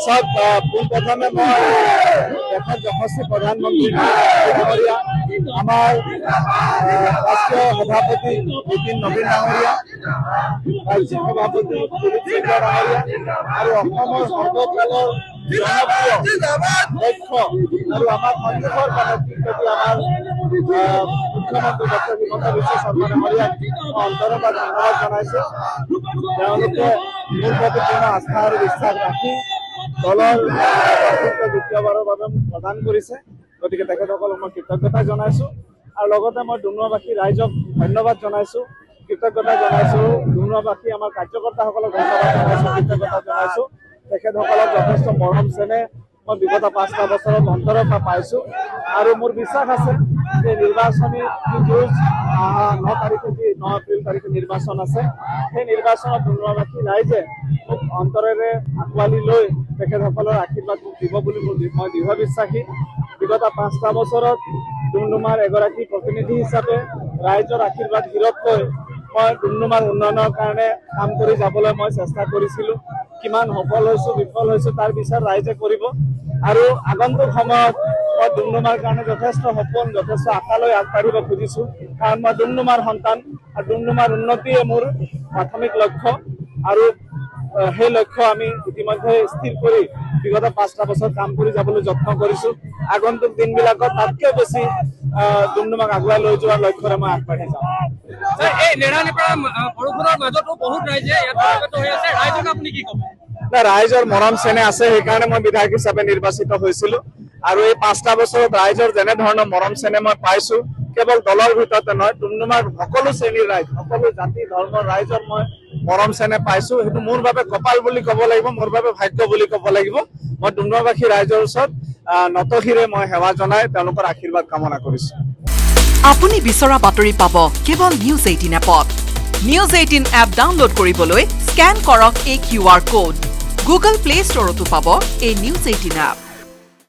চাওক পোনপ্ৰথমে মই দেশৰ যশস্বী প্ৰধানমন্ত্ৰী ডাঙৰীয়া আমাৰ ৰাষ্ট্ৰীয় সভাপতি নীতিন নবীন ডাঙৰীয়া ৰাজ্যিক সভাপতি দিলীপ শইকীয়া ডাঙৰীয়া আৰু অসমৰ সৰ্বকালৰ জনপ্ৰিয় দক্ষ আৰু আমাৰ সন্মুখৰ নেতৃত্বটি আমাৰ মুখ্যমন্ত্ৰী ডক্টৰ হিমন্ত বিশ্ব শৰ্মা ডাঙৰীয়াক অন্তৰৰ পৰা ধন্যবাদ জনাইছো। তেওঁলোকে মোৰ প্ৰতি পূৰ্ণ আস্থা আৰু বিশ্বাস ৰাখি দলৰ নেতৃত্ব দ্বিতীয়বাৰৰ বাবে প্ৰদান কৰিছে, গতিকে তেখেতসকলক মই কৃতজ্ঞতা জনাইছো। আৰু লগতে মই ডুমৰাবাসী ৰাইজক ধন্যবাদ জনাইছো, কৃতজ্ঞতা জনাইছো। ডুমৰাবাসী আমাৰ কাৰ্যকৰ্তাসকলক ধন্যবাদ জনাইছো, কৃতজ্ঞতা জনাইছো। তেখেতসকলক যথেষ্ট মৰম চেনেহ মই বিগত 5টা বছৰত অন্তৰৰ পৰা পাইছো আৰু মোৰ বিশ্বাস আছে যে নিৰ্বাচনী যুঁজ 9 এপ্ৰিল তাৰিখে নিৰ্বাচন আছে, সেই নিৰ্বাচনত ডুমৰাবাসী ৰাইজে মোক অন্তৰেৰে আঁকোৱালি লৈ তেখেতসকলৰ আশীৰ্বাদ মোক দিব বুলি মই দৃঢ় বিশ্বাসী। বিগত 5টা বছৰত ডুমডুমাৰ এগৰাকী প্ৰতিনিধি হিচাপে ৰাইজৰ আশীৰ্বাদ হিৰত লৈ মই ডুমডুমাৰ উন্নয়নৰ কাৰণে কাম কৰি যাবলৈ মই চেষ্টা কৰিছিলোঁ। কিমান সফল হৈছোঁ বিফল হৈছোঁ তাৰ বিচাৰ ৰাইজে কৰিব আৰু আগন্তুক সময়ত মই ডুমডুমাৰ কাৰণে যথেষ্ট সপোন যথেষ্ট আশালৈ আগবাঢ়িব খুজিছোঁ, কাৰণ মই ডুমডুমাৰ সন্তান আৰু ডুমডুমাৰ উন্নতিয়ে মোৰ প্ৰাথমিক লক্ষ্য আৰু সেই লক্ষ্য আমি ইতিমধ্যে স্থিৰ কৰি বিগত 5টা বছৰ কাম কৰি যাবলৈ যত্ন কৰিছোঁ। আগন্তুক দিনবিলাকত তাতকৈ বেছি ডুমডুমাক আগুৱাই লৈ যোৱাৰ লক্ষ্যৰে মই আগবাঢ়ি যাম। এই নেৰানেপেৰা বৰষুণৰ মাজতো বহুত ৰাইজে ইয়াত সমবেত হৈ আছে, ৰাইজক আপুনি কি ক'ব? ৰাইজৰ মৰম চেনেহ আছে, সেইকাৰণে মই বিধায়ক হিচাপে নিৰ্বাচিত হৈছিলোঁ আৰু এই 5টা বছৰত ৰাইজৰ যেনেধৰণৰ মৰম চেনেহ মই পাইছোঁ, কেৱল দলৰ ভিতৰতে নহয়, ডুমডুমাৰ সকলো শ্ৰেণীৰ ৰাইজ, সকলো জাতি ধৰ্মৰ ৰাইজৰ মই মৰম চেনেহ পাইছোঁ। সেইটো মোৰ বাবে কপাল বুলি ক'ব লাগিব, মোৰ বাবে ভাগ্য বুলি ক'ব লাগিব। মই ডুমডুমাবাসী ৰাইজৰ ওচৰত নতশিৰে মই সেৱা জনাই তেওঁলোকৰ আশীৰ্বাদ কামনা কৰিছোঁ। আপুনি বিচৰা বাতৰি পাব কেৱল নিউজ 18 এপত। নিউজ 18 এপ ডাউনলোড কৰিবলৈ স্কেন কৰক এই QR কোড। গুগল প্লে ষ্টৰতো পাব এই নিউজ 18 এপ।